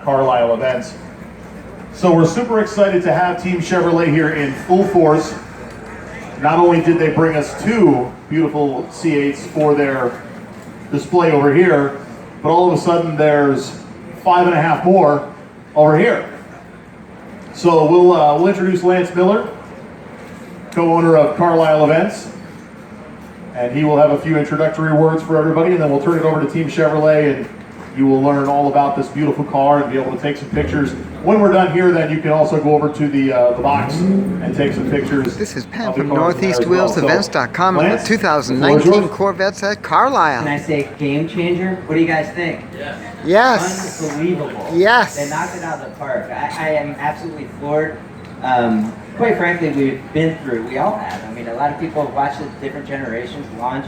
Carlisle events. So we're super excited to have Team Chevrolet here in full force. Not only did they bring us 2 beautiful C8s for their display over here, but all of a sudden there's 5.5 more over here. So we'll introduce Lance Miller, co-owner of Carlisle Events, and he will have a few introductory words for everybody, and then we'll turn it over to Team Chevrolet, and you will learn all about this beautiful car and be able to take some pictures. When we're done here, then you can also go over to the box and take some pictures. This is Pam from NortheastWheelsEvents.com and the 2019 Corvettes at Carlisle. Can I say game changer? What do you guys think? Yes. Unbelievable. Yes. They knocked it out of the park. I am absolutely floored. Quite frankly, we've been through, we all have. I mean, a lot of people have watched the different generations launch.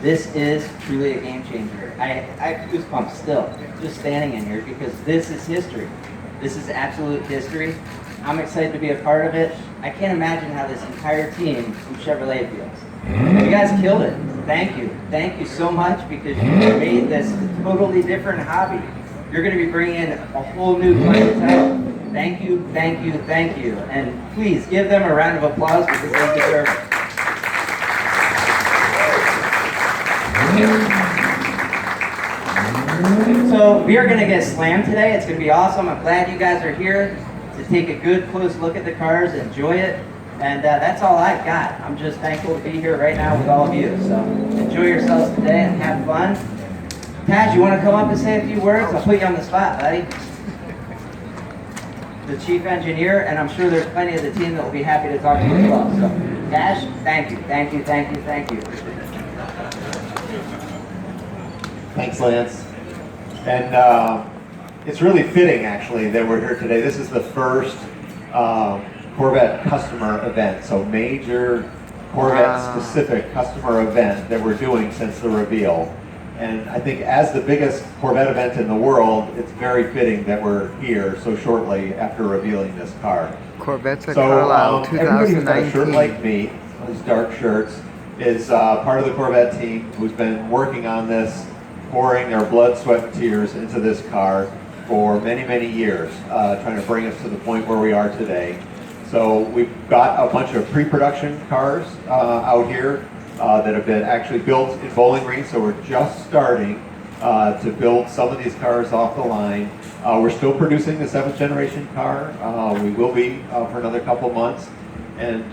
This is truly a game changer. I have goosebumps still, just standing in here, because this is history. This is absolute history. I'm excited to be a part of it. I can't imagine how this entire team from Chevrolet feels. You guys killed it. Thank you. Thank you so much, because you made this a totally different hobby. You're going to be bringing in a whole new clientele. Thank you, thank you, thank you. And please give them a round of applause, because they deserve it. So we are going to get slammed today. It's going to be awesome. I'm glad you guys are here to take a good close look at the cars, enjoy it, and that's all I've got. I'm just thankful to be here right now with all of you. So enjoy yourselves today and have fun. Tadge, you want to come up and say a few words? I'll put you on the spot, buddy. The chief engineer, and I'm sure there's plenty of the team that will be happy to talk to you as well. So Tadge, thank you, thank you, thank you, thank you. Thanks, Lance. And it's really fitting, actually, that we're here today. This is the first Corvette customer event, so major Corvette-specific customer event that we're doing since the reveal. And I think as the biggest Corvette event in the world, it's very fitting that we're here so shortly after revealing this car. Corvettes at Carlisle 2019. Everybody who's got a shirt like me, those dark shirts, is part of the Corvette team who's been working on this, pouring their blood, sweat, and tears into this car for many, many years, trying to bring us to the point where we are today. So we've got a bunch of pre-production cars out here that have been actually built in Bowling Green, so we're just starting to build some of these cars off the line. We're still producing the 7th generation car. We will be for another couple months, and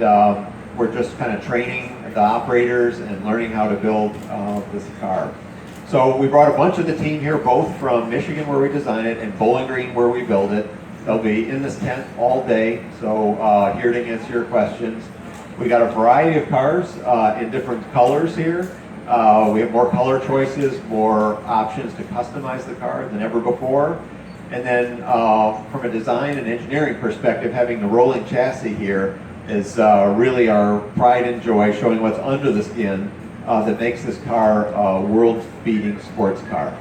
we're just kind of training the operators and learning how to build this car. So we brought a bunch of the team here, both from Michigan where we design it and Bowling Green where we build it. They'll be in this tent all day, so here to answer your questions. We got a variety of cars in different colors here. We have more color choices, more options to customize the car than ever before. And then from a design and engineering perspective, having the rolling chassis here is really our pride and joy, showing what's under the skin that makes this car a world-beating sports car.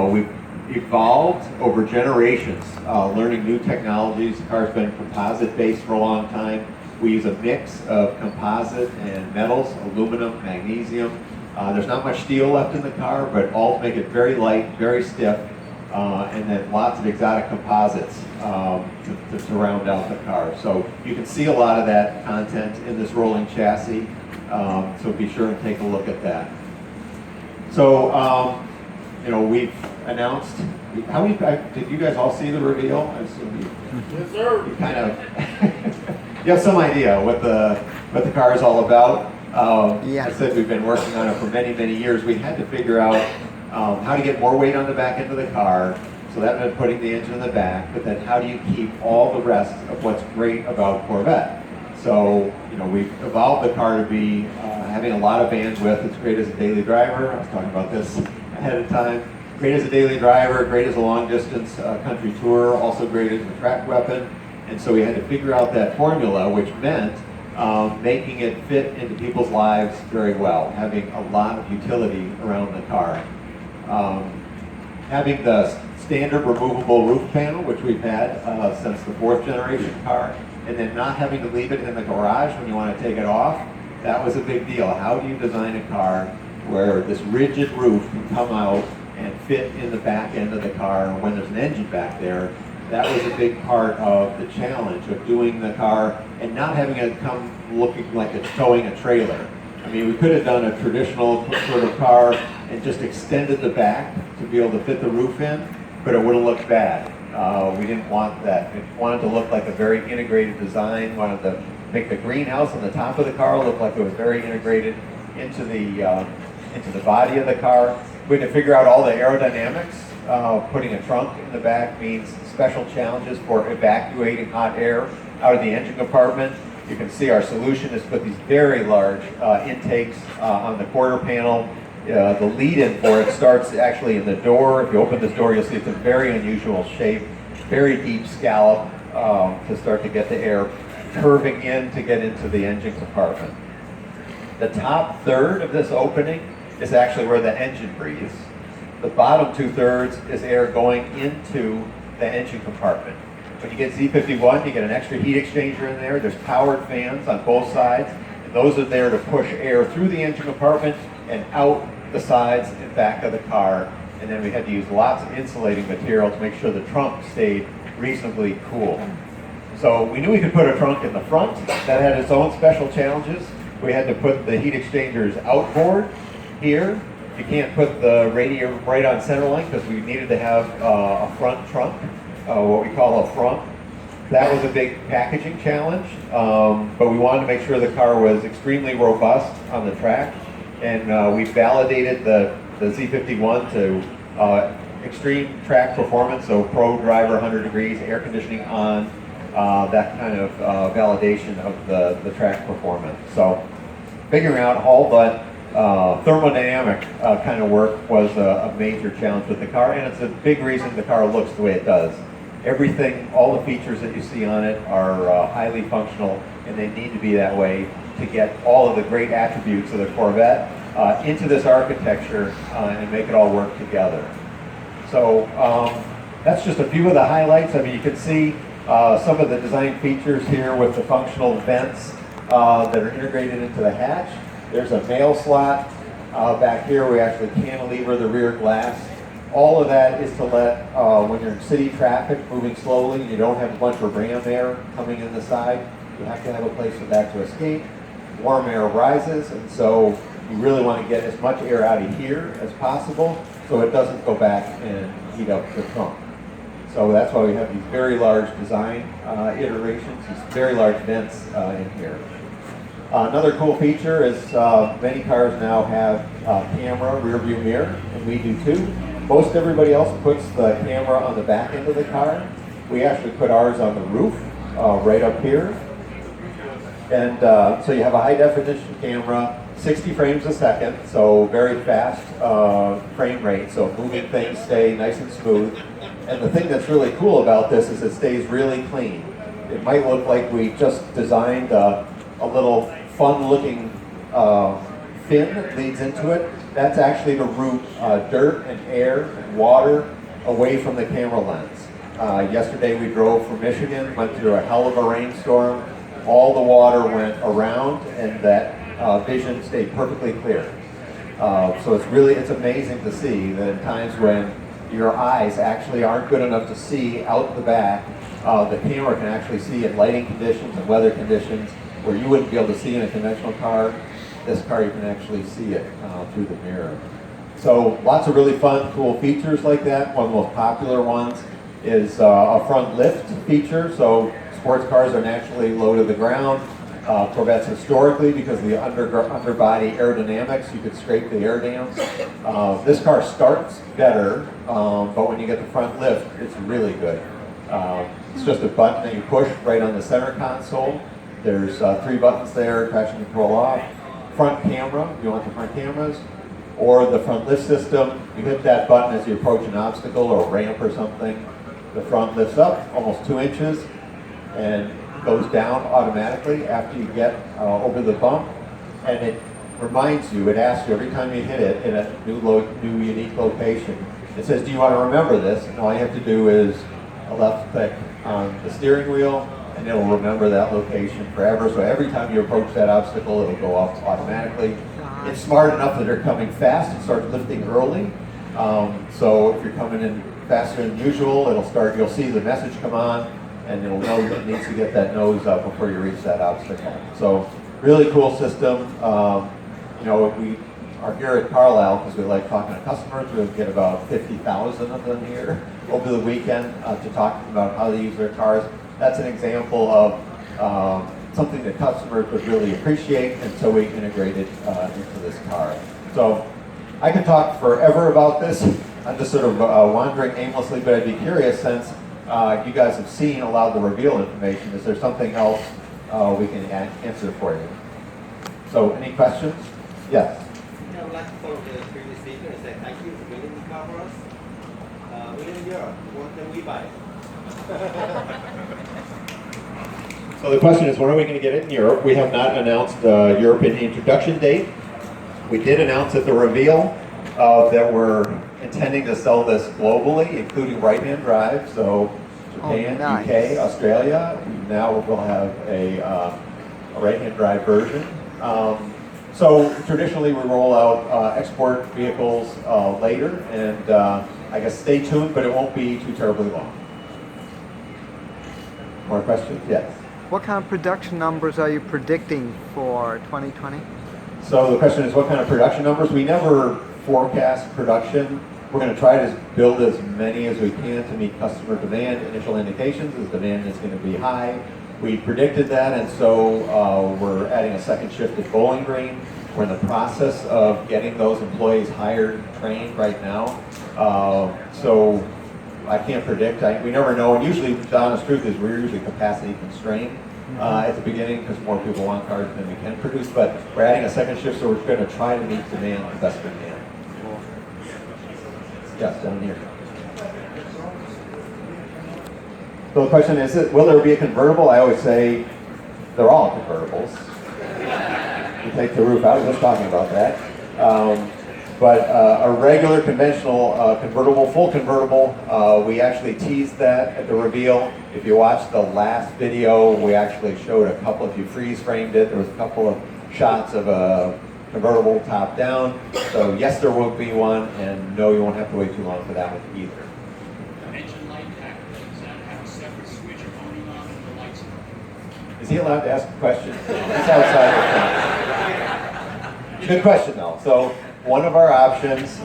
We've evolved over generations, learning new technologies. The car's been composite-based for a long time. We use a mix of composite and metals, aluminum, magnesium. There's not much steel left in the car, but all to make it very light, very stiff, and then lots of exotic composites to round out the car. So you can see a lot of that content in this rolling chassis, so be sure and take a look at that. So, you know, we've announced, how many, did you guys all see the reveal? I assume Yes, sir. you kind of, you have some idea what the car is all about. Yeah. I said we've been working on it for many, many years. We had to figure out how to get more weight on the back end of the car. So that meant putting the engine in the back, but then how do you keep all the rest of what's great about Corvette? So, you know, we've evolved the car to be having a lot of bandwidth. It's great as a daily driver. I was talking about this ahead of time. Great as a daily driver, great as a long distance country tour, also great as a track weapon. And so we had to figure out that formula, which meant making it fit into people's lives very well, having a lot of utility around the car. Having the standard removable roof panel, which we've had since the 4th generation car, and then not having to leave it in the garage when you want to take it off, that was a big deal. How do you design a car where this rigid roof can come out and fit in the back end of the car when there's an engine back there. That was a big part of the challenge of doing the car and not having it come looking like it's towing a trailer. I mean, we could have done a traditional sort of car and just extended the back to be able to fit the roof in, but it would have looked bad. We didn't want that. We wanted to look like a very integrated design, wanted to make the greenhouse on the top of the car look like it was very integrated into the body of the car. We had to figure out all the aerodynamics. Putting a trunk in the back means special challenges for evacuating hot air out of the engine compartment. You can see our solution is put these very large intakes on the quarter panel. The lead-in for it starts actually in the door. If you open this door, you'll see it's a very unusual shape, very deep scallop to start to get the air curving in to get into the engine compartment. The top third of this opening is actually where the engine breathes. The bottom 2/3 is air going into the engine compartment. When you get Z51, you get an extra heat exchanger in there. There's powered fans on both sides, and those are there to push air through the engine compartment and out the sides and back of the car. And then we had to use lots of insulating material to make sure the trunk stayed reasonably cool. So we knew we could put a trunk in the front. That had its own special challenges. We had to put the heat exchangers outboard here. You can't put the radiator right on center line because we needed to have a front trunk, what we call a front. That was a big packaging challenge, but we wanted to make sure the car was extremely robust on the track, and we validated the Z51 to extreme track performance, so pro driver 100 degrees, air conditioning on, that kind of validation of the track performance. So figuring out all that thermodynamic kind of work was a major challenge with the car, and it's a big reason the car looks the way it does. Everything, all the features that you see on it are highly functional, and they need to be that way to get all of the great attributes of the Corvette into this architecture and make it all work together. So that's just a few of the highlights. I mean, you can see some of the design features here with the functional vents that are integrated into the hatch. There's a mail slot back here. We actually cantilever the rear glass. All of that is to let, when you're in city traffic moving slowly, you don't have a bunch of ram air coming in the side. You have to have a place for that to escape. Warm air rises, and so you really want to get as much air out of here as possible so it doesn't go back and heat up the trunk. So that's why we have these very large design iterations, these very large vents in here. Another cool feature is many cars now have camera rear view mirror, and we do too. Most everybody else puts the camera on the back end of the car. We actually put ours on the roof, right up here. And so you have a high definition camera, 60 frames a second, so very fast frame rate, so moving things stay nice and smooth. And the thing that's really cool about this is it stays really clean. It might look like we just designed a little fun-looking fin that leads into it. That's actually to route dirt and air and water away from the camera lens. Yesterday we drove from Michigan, went through a hell of a rainstorm. All the water went around, and that vision stayed perfectly clear. So it's amazing to see that in times when your eyes actually aren't good enough to see out the back, the camera can actually see in lighting conditions and weather conditions where you wouldn't be able to see in a conventional car. This car, you can actually see it through the mirror. So lots of really fun, cool features like that. One of the most popular ones is a front lift feature. So sports cars are naturally low to the ground. Corvettes historically, because of the underbody aerodynamics, you could scrape the air dams. This car starts better, but when you get the front lift, it's really good. It's just a button that you push right on the center console. There's 3 buttons there, traction control off. Front camera, if you want the front cameras, or the front lift system. You hit that button as you approach an obstacle or a ramp or something. The front lifts up almost 2 inches and goes down automatically after you get over the bump. And it reminds you, it asks you every time you hit it in a new unique location. It says, do you want to remember this? And all you have to do is a left click on the steering wheel, and it'll remember that location forever. So every time you approach that obstacle, it'll go off automatically. It's smart enough that they're coming fast and starts lifting early. So if you're coming in faster than usual, you'll see the message come on, and it'll know that it needs to get that nose up before you reach that obstacle. So really cool system. You know, we are here at Carlisle because we like talking to customers. We'll get about 50,000 of them here over the weekend to talk about how they use their cars. That's an example of something that customers would really appreciate, and so we integrated into this car. So I could talk forever about this. I'm just sort of wandering aimlessly, but I'd be curious, since you guys have seen a lot of the reveal information, is there something else we can answer for you? So any questions? Yes? I would like to follow the previous speaker and say thank you for building the car for us. We live in Europe. What can we buy? So the question is, when are we going to get it in Europe? We have not announced the European introduction date. We did announce at the reveal that we're intending to sell this globally, including right-hand drive. So Japan, nice. UK, Australia. Now we'll have a right-hand drive version. So traditionally we roll out export vehicles later, and I guess stay tuned, but it won't be too terribly long. More questions? Yes. What kind of production numbers are you predicting for 2020? So the question is, what kind of production numbers? We never forecast production. We're going to try to build as many as we can to meet customer demand. Initial indications is demand is going to be high. We predicted that, and so we're adding a second shift at Bowling Green. We're in the process of getting those employees hired and trained right now. So I can't predict. We never know, and usually the honest truth is we're usually capacity constrained at the beginning because more people want cars than we can produce, but we're adding a second shift, so we're going to try to meet demand the best we can. Yes, down here. So the question is, will there be a convertible? I always say they're all convertibles. You take the roof out, I was just talking about that. But a regular conventional convertible, full convertible, we actually teased that at the reveal. If you watched the last video, we actually showed a couple, if you freeze framed it, there was a couple of shots of a convertible top down. So yes, there will be one, and no, you won't have to wait too long for that one either. Engine light package, does that have a separate switch going on and the lights? Is he allowed to ask a question? He's outside. Good question though. So one of our options,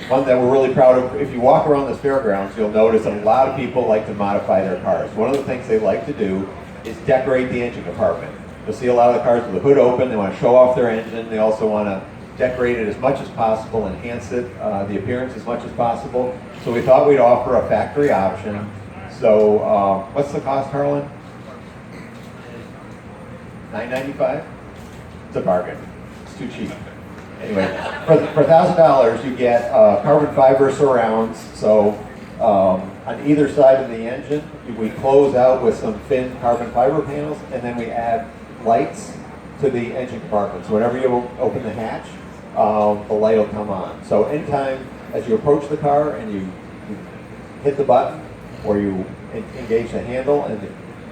one that we're really proud of, if you walk around this fairgrounds, you'll notice that a lot of people like to modify their cars. One of the things they like to do is decorate the engine compartment. You'll see a lot of the cars with the hood open. They want to show off their engine. They also want to decorate it as much as possible, enhance it, the appearance as much as possible. So we thought we'd offer a factory option. So what's the cost, Harlan? $9.95? It's a bargain. It's too cheap. Anyway, for $1,000 you get carbon fiber surrounds. So on either side of the engine, we close out with some thin carbon fiber panels, and then we add lights to the engine compartment. So whenever you open the hatch, the light will come on. So anytime as you approach the car and you hit the button or you engage the handle and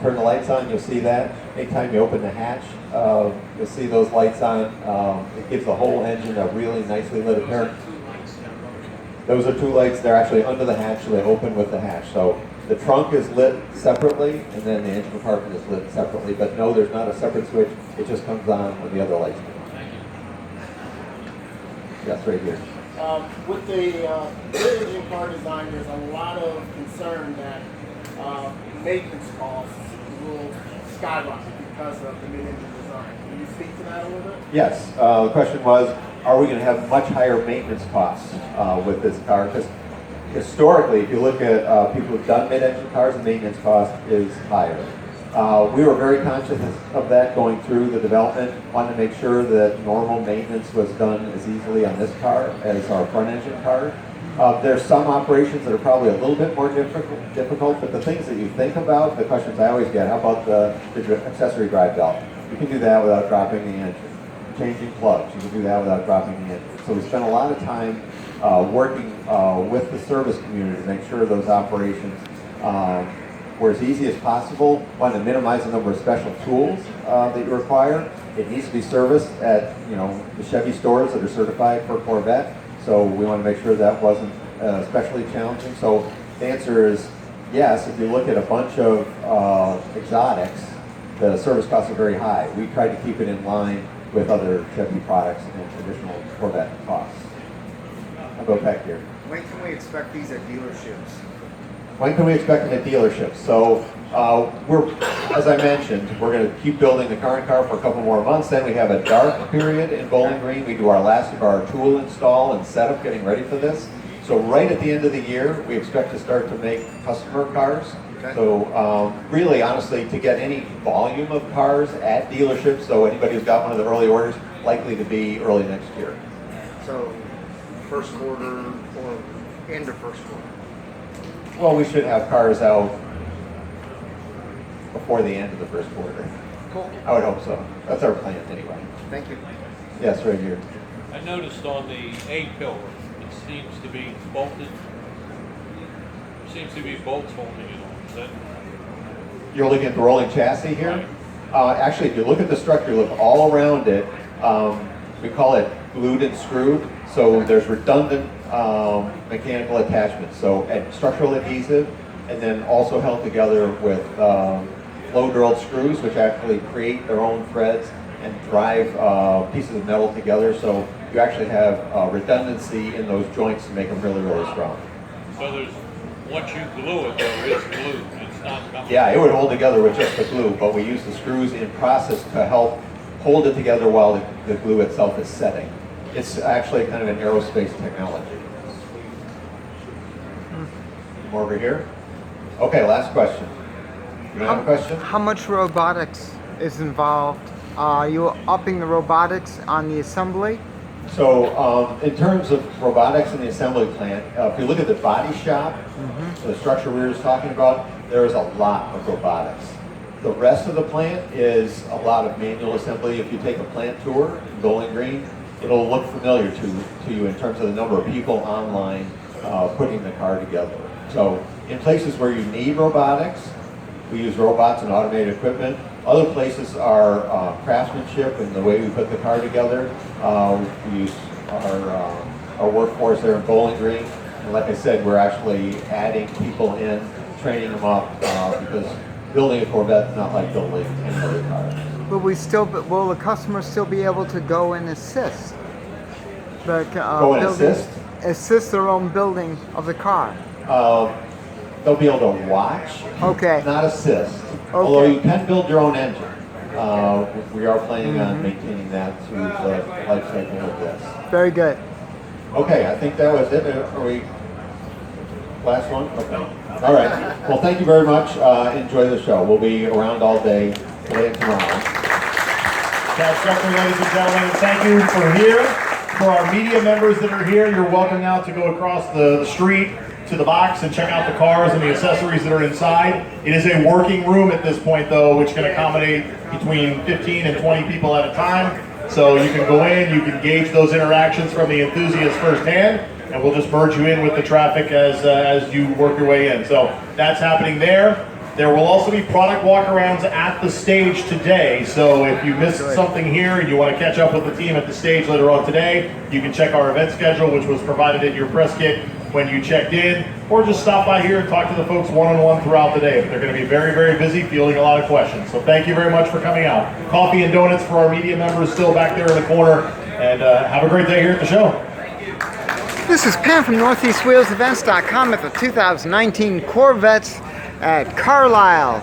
turn the lights on, you'll see that. Anytime you open the hatch, you'll see those lights on. It gives the whole engine a really nicely lit appearance. Those are two lights. They're actually under the hatch, so they open with the hatch. So the trunk is lit separately, and then the engine compartment is lit separately. But no, there's not a separate switch. It just comes on when the other lights come on. Yes, right here. With the engine car design, there's a lot of concern that maintenance costs will skyrocket because of the mid-engine design. Can you speak to that a little bit? Yes. The question was, are we going to have much higher maintenance costs with this car? Because historically, if you look at people who've done mid-engine cars, the maintenance cost is higher. We were very conscious of that going through the development. Wanted to make sure that normal maintenance was done as easily on this car as our front-engine car. There's some operations that are probably a little bit more difficult, but the things that you think about, the questions I always get, how about the accessory drive belt? You can do that without dropping the engine. Changing plugs, you can do that without dropping the engine. So we spent a lot of time working with the service community to make sure those operations were as easy as possible. Wanted to minimize the number of special tools that you require. It needs to be serviced at the Chevy stores that are certified for Corvette. So we want to make sure that wasn't especially challenging. So the answer is yes. If you look at a bunch of exotics, the service costs are very high. We tried to keep it in line with other Chevy products and traditional Corvette costs. I'll go back here. When can we expect these at dealerships? When can we expect them at dealerships? So as I mentioned, we're going to keep building the current car for a couple more months. Then we have a dark period in Bowling Green. We do our last of our tool install and setup, getting ready for this. So right at the end of the year, we expect to start to make customer cars. Okay. So really, honestly, to get any volume of cars at dealerships, so anybody who's got one of the early orders, likely to be early next year. So first quarter or end of first quarter? Well, we should have cars out before the end of the first quarter. Cool. I would hope so. That's our plan anyway. Thank you. Yes, right here. I noticed on the A-pillar, it seems to be bolted. Seems to be bolts holding it on. Is that You're looking at the rolling chassis here? Actually, if you look at the structure, look all around it, we call it glued and screwed. So there's redundant mechanical attachments. So structural adhesive, and then also held together with flow drilled screws, which actually create their own threads and drive pieces of metal together. So you actually have redundancy in those joints to make them really, really strong. so there's once you glue it though, it's glued. It's not coming. Yeah, it would hold together with just the glue, but we use the screws in process to help hold it together while the glue itself is setting. It's actually kind of an aerospace technology. More over here. Okay, last question. You have a question? How much robotics is involved? Are you upping the robotics on the assembly? So in terms of robotics in the assembly plant, if you look at the body shop, the structure we were just talking about, there is a lot of robotics. The rest of the plant is a lot of manual assembly. If you take a plant tour in Bowling Green, it'll look familiar to you in terms of the number of people online putting the car together. So in places where you need robotics, we use robots and automated equipment. Other places are craftsmanship and the way we put the car together. We use our workforce there in Bowling Green. And like I said, we're actually adding people in, training them up, because building a Corvette is not like building any other car. Will the customer still be able to go and assist? Go and assist? Assist their own building of the car. They'll be able to watch, not assist. Although you can build your own engine. We are planning on maintaining that through the life cycle of this. Very good. Okay, I think that was it. Are we last one? Okay. All right. Well, thank you very much. Enjoy the show. We'll be around all day today and tomorrow. Tadge Juechter, ladies and gentlemen, thank you for here. For our media members that are here, you're welcome now to go across the street to the box and check out the cars and the accessories that are inside. It is a working room at this point though, which can accommodate between 15 and 20 people at a time. So you can go in, you can gauge those interactions from the enthusiasts firsthand, and we'll just merge you in with the traffic as you work your way in. So that's happening there. There will also be product walkarounds at the stage today. So if you missed something here and you want to catch up with the team at the stage later on today, you can check our event schedule, which was provided in your press kit when you checked in, or just stop by here and talk to the folks one-on-one throughout the day. They're going to be very, very busy fielding a lot of questions. So thank you very much for coming out. Coffee and donuts for our media members still back there in the corner. And have a great day here at the show. This is Pam from NortheastWheelsEvents.com at the 2019 Corvettes at Carlisle,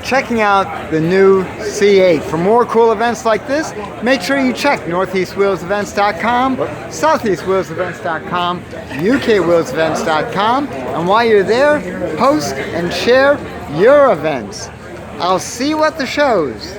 checking out the new C8. For more cool events like this, make sure you check NortheastWheelsEvents.com, SoutheastWheelsEvents.com, UKWheelsEvents.com, and while you're there, post and share your events. I'll see you at the shows.